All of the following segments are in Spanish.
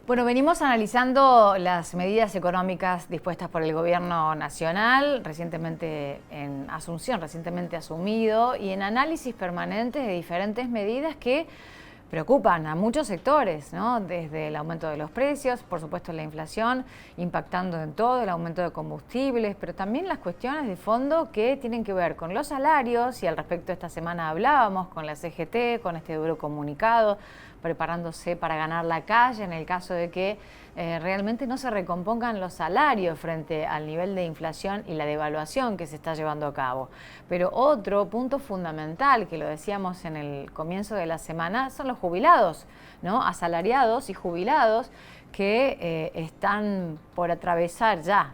Bueno, venimos analizando las medidas económicas dispuestas por el gobierno nacional, recientemente en Asunción, recientemente asumido, y en análisis permanentes de diferentes medidas que preocupan a muchos sectores, ¿no? Desde el aumento de los precios, por supuesto la inflación, impactando en todo, el aumento de combustibles, pero también las cuestiones de fondo que tienen que ver con los salarios, y al respecto esta semana hablábamos con la CGT, con este duro comunicado, preparándose para ganar la calle en el caso de que realmente no se recompongan los salarios frente al nivel de inflación y la devaluación que se está llevando a cabo. Pero otro punto fundamental, que lo decíamos en el comienzo de la semana, son los jubilados, ¿no? Asalariados y jubilados que están por atravesar ya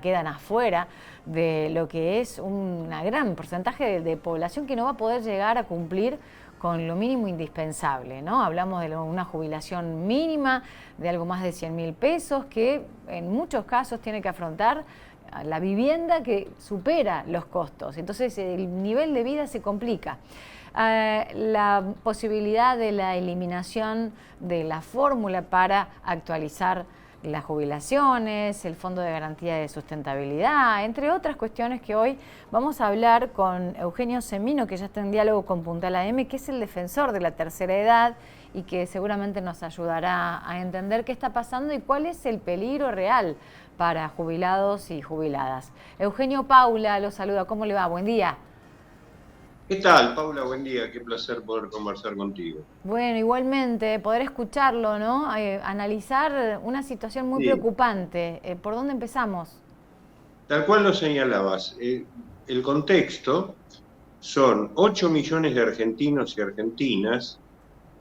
quedan afuera de lo que es un gran porcentaje de población que no va a poder llegar a cumplir con lo mínimo indispensable, ¿no? Hablamos de una jubilación mínima de algo más de 100.000 pesos que en muchos casos tiene que afrontar la vivienda que supera los costos. Entonces el nivel de vida se complica. La posibilidad de la eliminación de la fórmula para actualizar las jubilaciones, el Fondo de Garantía de Sustentabilidad, entre otras cuestiones que hoy vamos a hablar con Eugenio Semino, que ya está en diálogo con Puntal AM, que es el defensor de la tercera edad y que seguramente nos ayudará a entender qué está pasando y cuál es el peligro real para jubilados y jubiladas. Eugenio, Paula lo saluda. ¿Cómo le va? Buen día. ¿Qué tal, Paula? Buen día, qué placer poder conversar contigo. Bueno, igualmente, poder escucharlo, ¿no? Analizar una situación muy Sí, preocupante. ¿Por dónde empezamos? tal cual lo señalabas. El contexto son 8 millones de argentinos y argentinas,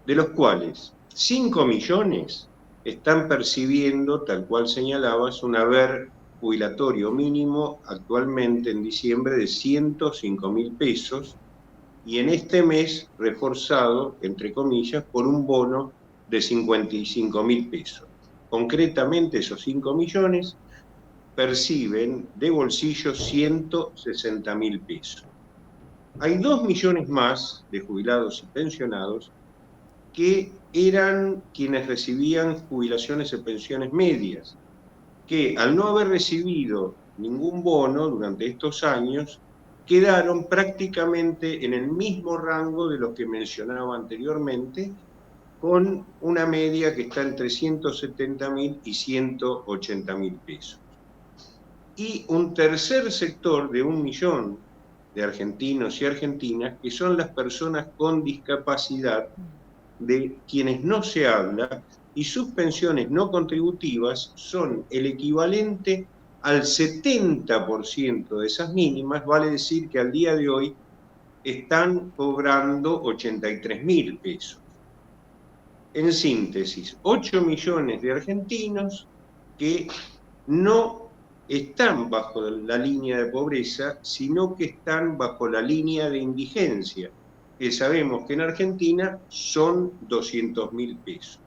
de los cuales 5 millones están percibiendo, tal cual señalabas, un haber jubilatorio mínimo actualmente en diciembre de 105.000 pesos, y en este mes reforzado, entre comillas, por un bono de 55.000 pesos. Concretamente, esos 5 millones perciben de bolsillo 160.000 pesos. Hay 2 millones más de jubilados y pensionados que eran quienes recibían jubilaciones y pensiones medias, que al no haber recibido ningún bono durante estos años, quedaron prácticamente en el mismo rango de lo que mencionaba anteriormente, con una media que está entre 170.000 y 180.000 pesos. Y un tercer sector de 1 millón de argentinos y argentinas, que son las personas con discapacidad, de quienes no se habla, y sus pensiones no contributivas son el equivalente al 70% de esas mínimas, vale decir que al día de hoy están cobrando 83.000 pesos. En síntesis, 8 millones de argentinos que no están bajo la línea de pobreza, sino que están bajo la línea de indigencia, que sabemos que en Argentina son 200.000 pesos.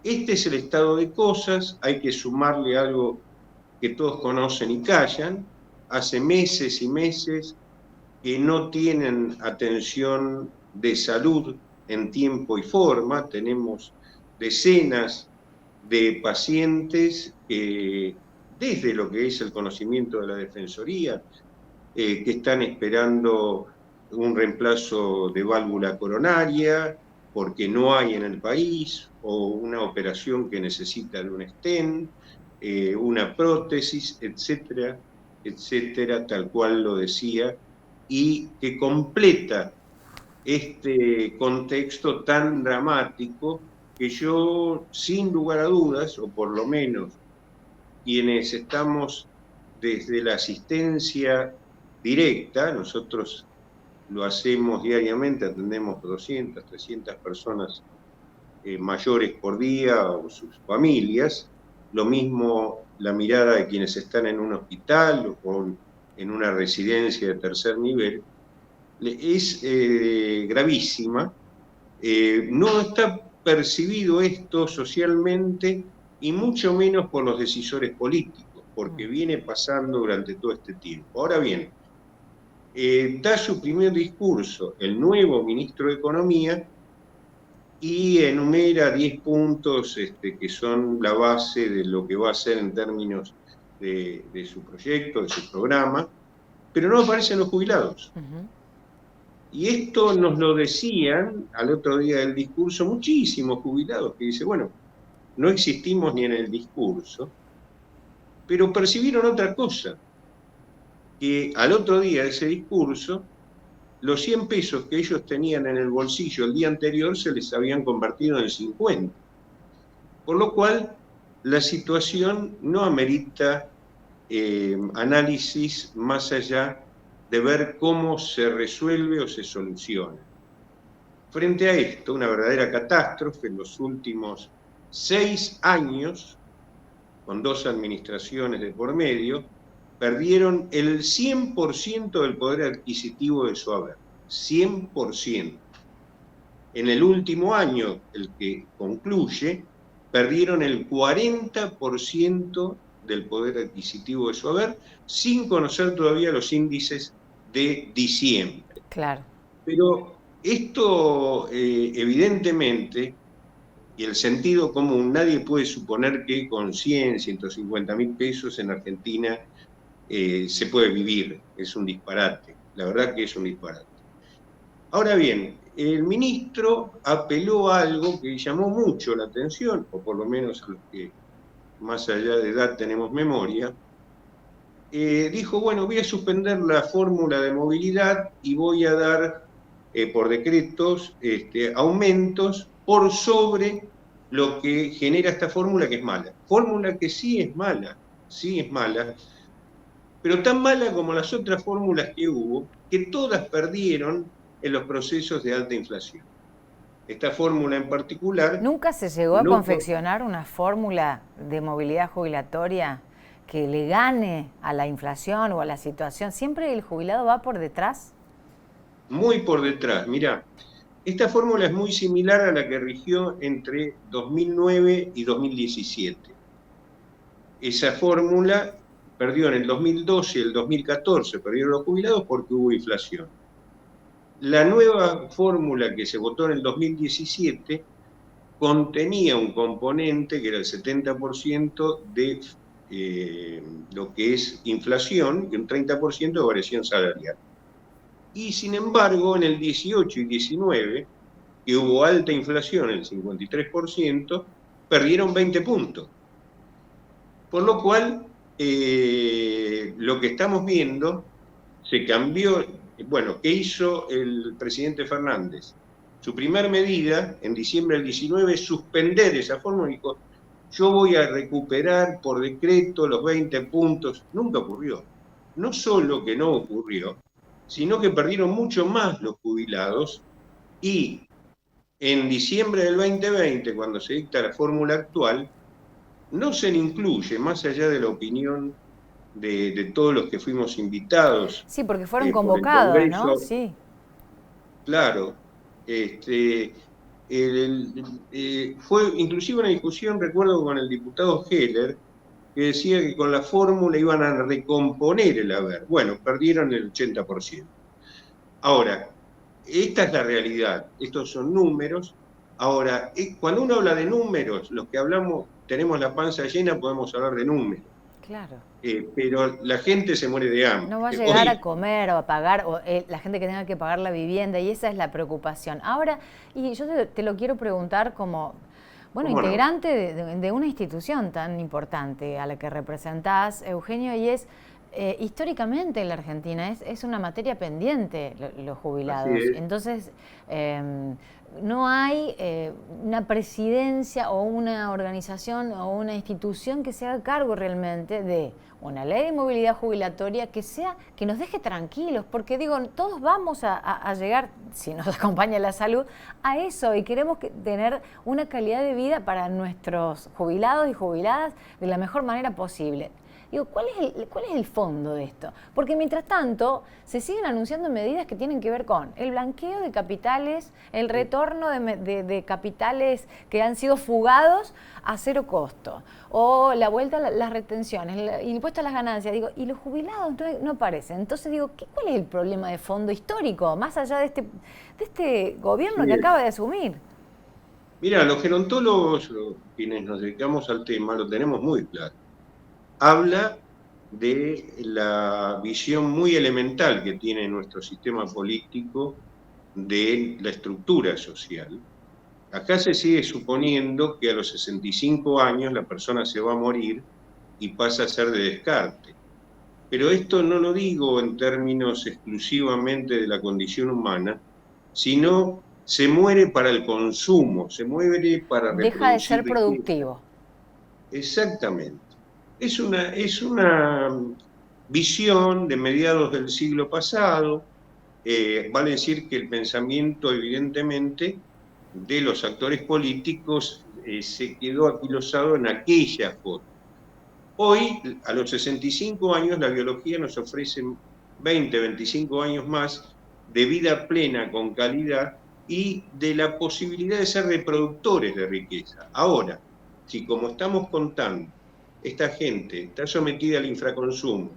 Este es el estado de cosas. Hay que sumarle algo que todos conocen y callan. Hace meses y meses que no tienen atención de salud en tiempo y forma. Tenemos decenas de pacientes desde lo que es el conocimiento de la Defensoría, que están esperando un reemplazo de válvula coronaria porque no hay en el país, o una operación que necesita de un stent, una prótesis, etcétera, etcétera, tal cual lo decía, y que completa este contexto tan dramático que yo, sin lugar a dudas, o por lo menos quienes estamos desde la asistencia directa, nosotros lo hacemos diariamente, atendemos 200, 300 personas mayores por día o sus familias, lo mismo la mirada de quienes están en un hospital o en una residencia de tercer nivel, es gravísima. No está percibido esto socialmente y mucho menos por los decisores políticos, porque viene pasando durante todo este tiempo. Ahora bien, da su primer discurso el nuevo ministro de Economía y enumera 10 puntos que son la base de lo que va a hacer en términos de su proyecto, de su programa, pero no aparecen los jubilados. Y esto nos lo decían al otro día del discurso muchísimos jubilados, que dice, bueno, no existimos ni en el discurso, pero percibieron otra cosa, que al otro día de ese discurso, los 100 pesos que ellos tenían en el bolsillo el día anterior se les habían convertido en 50. Por lo cual, la situación no amerita análisis más allá de ver cómo se resuelve o se soluciona. Frente a esto, una verdadera catástrofe en los últimos 6 años, con 2 administraciones de por medio, perdieron el 100% del poder adquisitivo de su haber. 100%. En el último año, el que concluye, perdieron el 40% del poder adquisitivo de su haber, sin conocer todavía los índices de diciembre. Claro. Pero esto, evidentemente, y el sentido común, nadie puede suponer que con 100, 150 mil pesos en Argentina se puede vivir. Es un disparate. La verdad que es un disparate. Ahora bien, el ministro apeló a algo que llamó mucho la atención, o por lo menos a los que más allá de edad tenemos memoria. Dijo, bueno, voy a suspender la fórmula de movilidad y voy a dar por decretos aumentos por sobre lo que genera esta fórmula, que es mala. Fórmula que sí es mala, pero tan mala como las otras fórmulas que hubo, que todas perdieron en los procesos de alta inflación. Esta fórmula en particular... ¿Nunca se llegó a confeccionar una fórmula de movilidad jubilatoria que le gane a la inflación o a la situación? ¿Siempre el jubilado va por detrás? Muy por detrás. Mirá, esta fórmula es muy similar a la que rigió entre 2009 y 2017. Esa fórmula perdió en el 2012 y el 2014, perdieron los jubilados porque hubo inflación. La nueva fórmula que se votó en el 2017 contenía un componente que era el 70% de lo que es inflación y un 30% de variación salarial. Y sin embargo, en el 18 y 19, que hubo alta inflación, el 53%, perdieron 20 puntos. Por lo cual, lo que estamos viendo, se cambió. Bueno, ¿qué hizo el presidente Fernández? Su primera medida, en diciembre del 19, es suspender esa fórmula. Dijo, yo voy a recuperar por decreto los 20 puntos. Nunca ocurrió. No solo que no ocurrió, sino que perdieron mucho más los jubilados, y en diciembre del 2020, cuando se dicta la fórmula actual, no se le incluye, más allá de la opinión de todos los que fuimos invitados. Sí, porque fueron convocados, ¿no? Sí. Claro. Fue inclusive una discusión, recuerdo, con el diputado Heller, que decía que con la fórmula iban a recomponer el haber. Bueno, perdieron el 80%. Ahora, esta es la realidad, estos son números. Ahora, cuando uno habla de números, los que hablamos, tenemos la panza llena, podemos hablar de números. Claro. Pero la gente se muere de hambre. No va a llegar a comer o a pagar, o la gente que tenga que pagar la vivienda, y esa es la preocupación. Ahora, y yo te lo quiero preguntar como, bueno, integrante de una institución tan importante a la que representás, Eugenio, y es, históricamente en la Argentina es una materia pendiente los jubilados. Entonces, no hay una presidencia o una organización o una institución que se haga cargo realmente de una ley de movilidad jubilatoria que nos deje tranquilos, porque digo, todos vamos a llegar, si nos acompaña la salud, a eso, y queremos tener una calidad de vida para nuestros jubilados y jubiladas de la mejor manera posible. Digo, ¿cuál es el fondo de esto? Porque mientras tanto se siguen anunciando medidas que tienen que ver con el blanqueo de capitales, el retorno de capitales que han sido fugados a cero costo, o la vuelta a las retenciones, el impuesto a las ganancias. Digo, y los jubilados no aparecen. Entonces digo, ¿cuál es el problema de fondo histórico, más allá de este gobierno que acaba de asumir? Mira, los gerontólogos, quienes nos dedicamos al tema, lo tenemos muy claro. Habla de la visión muy elemental que tiene nuestro sistema político de la estructura social. Acá se sigue suponiendo que a los 65 años la persona se va a morir y pasa a ser de descarte. Pero esto no lo digo en términos exclusivamente de la condición humana, sino se muere para el consumo, se muere para Deja de reproducir ser riqueza. productivo. Exactamente. Es una visión de mediados del siglo pasado. Vale decir que el pensamiento, evidentemente, de los actores políticos se quedó aquilosado en aquella foto. Hoy, a los 65 años, la biología nos ofrece 20, 25 años más de vida plena, con calidad, y de la posibilidad de ser reproductores de riqueza. Ahora, si como estamos contando, esta gente está sometida al infraconsumo,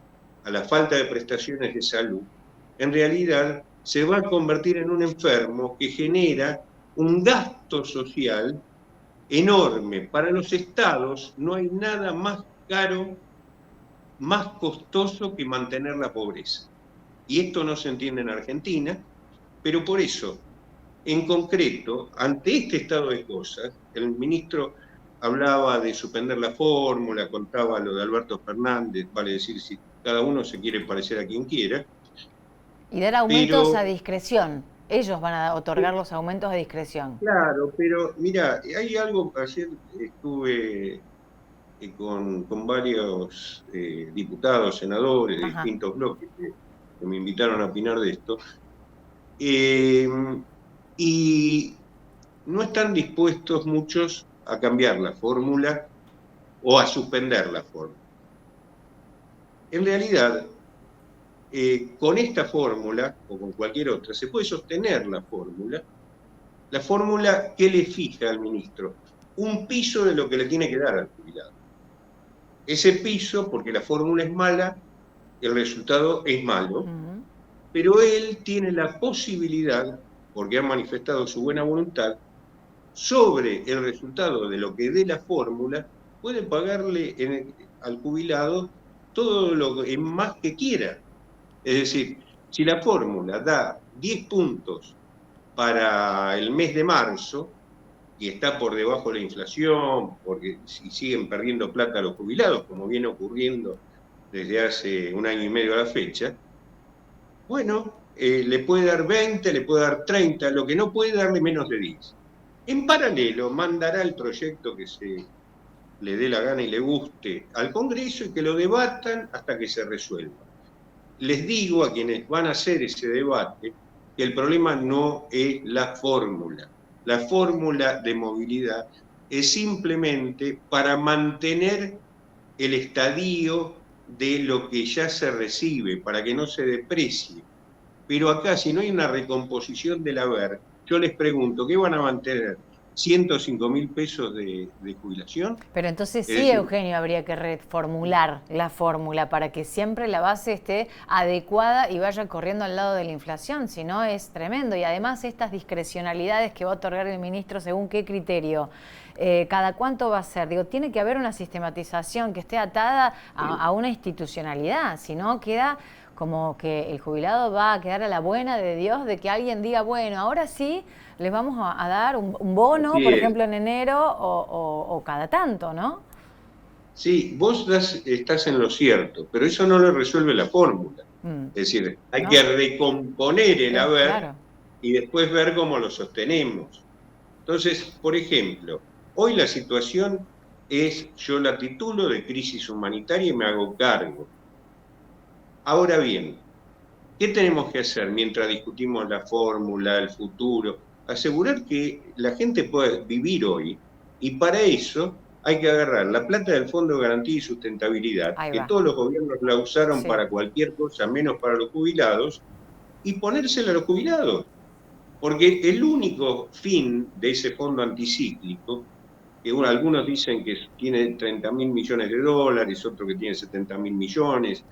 a la falta de prestaciones de salud, en realidad se va a convertir en un enfermo que genera un gasto social enorme. Para los estados no hay nada más caro, más costoso que mantener la pobreza. Y esto no se entiende en Argentina, pero por eso, en concreto, ante este estado de cosas, el ministro hablaba de suspender la fórmula, contaba lo de Alberto Fernández, vale decir, si cada uno se quiere parecer a quien quiera. Y dar aumentos a discreción. Ellos van a otorgar los aumentos a discreción. Claro, pero mira, hay algo, ayer estuve con varios diputados, senadores de distintos bloques que me invitaron a opinar de esto, y no están dispuestos muchos a cambiar la fórmula o a suspender la fórmula. En realidad, con esta fórmula, o con cualquier otra, se puede sostener la fórmula que le fija al ministro, un piso de lo que le tiene que dar al jubilado. Ese piso, porque la fórmula es mala, el resultado es malo, pero él tiene la posibilidad, porque ha manifestado su buena voluntad, sobre el resultado de lo que dé la fórmula, puede pagarle al jubilado todo lo en más que quiera. Es decir, si la fórmula da 10 puntos para el mes de marzo, y está por debajo de la inflación, porque si siguen perdiendo plata los jubilados, como viene ocurriendo desde hace un año y medio a la fecha, bueno, le puede dar 20, le puede dar 30, lo que no puede darle menos de 10. En paralelo, mandará el proyecto que se le dé la gana y le guste al Congreso y que lo debatan hasta que se resuelva. Les digo a quienes van a hacer ese debate que el problema no es la fórmula. La fórmula de movilidad es simplemente para mantener el estadio de lo que ya se recibe, para que no se deprecie. Pero acá, si no hay una recomposición del haber, yo les pregunto, ¿qué van a mantener? ¿105.000 pesos de jubilación? Pero entonces sí, Eugenio, habría que reformular la fórmula para que siempre la base esté adecuada y vaya corriendo al lado de la inflación, si no es tremendo. Y además estas discrecionalidades que va a otorgar el ministro, ¿según qué criterio? ¿Cada cuánto va a ser? Digo, tiene que haber una sistematización que esté atada a una institucionalidad, si no queda como que el jubilado va a quedar a la buena de Dios de que alguien diga, bueno, ahora sí les vamos a dar un bono, por ejemplo, en enero o cada tanto, ¿no? Sí, vos estás en lo cierto, pero eso no lo resuelve la fórmula. Es decir, hay que recomponer el haber y después ver cómo lo sostenemos. Entonces, por ejemplo, hoy la situación es, yo la titulo de crisis humanitaria y me hago cargo. Ahora bien, ¿qué tenemos que hacer mientras discutimos la fórmula, el futuro? Asegurar que la gente pueda vivir hoy, y para eso hay que agarrar la plata del Fondo de Garantía y Sustentabilidad, Ahí que va. todos los gobiernos la usaron Sí. para cualquier cosa, menos para los jubilados, y ponérsela a los jubilados. Porque el único fin de ese fondo anticíclico, que algunos dicen que tiene 30.000 millones de dólares, otros que tiene 70.000 millones,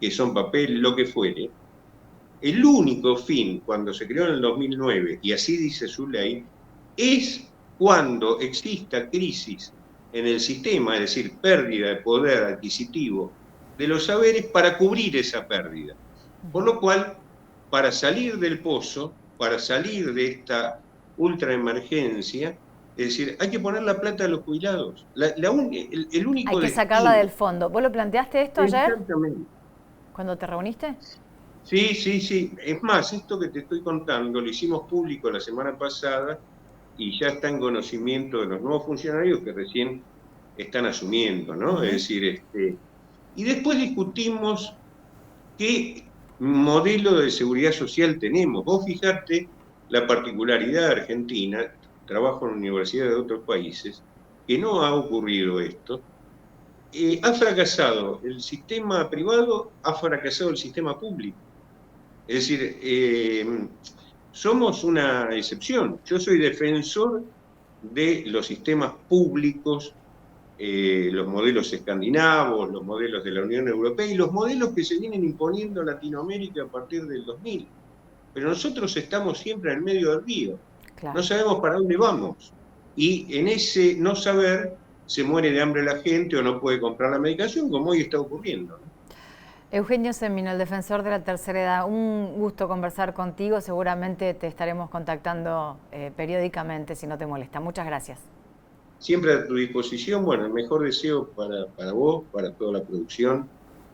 que son papel, lo que fuere, el único fin, cuando se creó en el 2009, y así dice su ley, es cuando exista crisis en el sistema, es decir, pérdida de poder adquisitivo de los saberes para cubrir esa pérdida. Por lo cual, para salir del pozo, para salir de esta ultraemergencia, es decir, hay que poner la plata a los jubilados. El Hay único que sacarla destino. del fondo. ¿Vos lo planteaste esto ayer Exactamente. cuando te reuniste? Sí, sí, sí. Es más, esto que te estoy contando lo hicimos público la semana pasada y ya está en conocimiento de los nuevos funcionarios que recién están asumiendo, ¿no? Es decir, y después discutimos qué modelo de seguridad social tenemos. Vos fijate la particularidad de Argentina, trabajo en universidades de otros países, que no ha ocurrido esto. Ha fracasado el sistema privado, ha fracasado el sistema público. Es decir, somos una excepción. Yo soy defensor de los sistemas públicos, los modelos escandinavos, los modelos de la Unión Europea y los modelos que se vienen imponiendo en Latinoamérica a partir del 2000. Pero nosotros estamos siempre en el medio del río. Claro. No sabemos para dónde vamos. Y en ese no saber se muere de hambre la gente o no puede comprar la medicación, como hoy está ocurriendo, ¿no? Eugenio Semino, el defensor de la tercera edad, un gusto conversar contigo. Seguramente te estaremos contactando periódicamente si no te molesta. Muchas gracias. Siempre a tu disposición. Bueno, el mejor deseo para vos, para toda la producción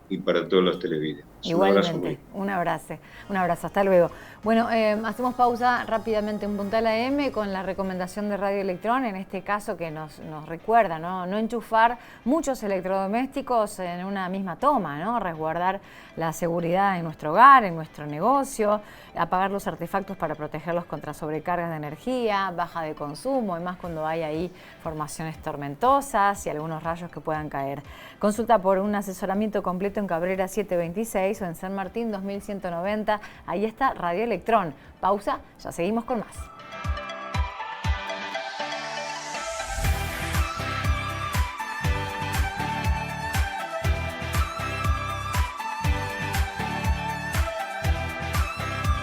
y para todos los televidentes. Igualmente, un abrazo, hasta luego. Bueno, hacemos pausa rápidamente en Puntal AM con la recomendación de Radio Electrón, en este caso que nos recuerda, ¿no? No enchufar muchos electrodomésticos en una misma toma, ¿no? Resguardar la seguridad en nuestro hogar, en nuestro negocio, apagar los artefactos para protegerlos contra sobrecargas de energía, baja de consumo, y más cuando hay ahí formaciones tormentosas y algunos rayos que puedan caer. Consulta por un asesoramiento completo en Cabrera 726 o en San Martín 2190. Ahí está Radio Electrón. Pausa, ya seguimos con más.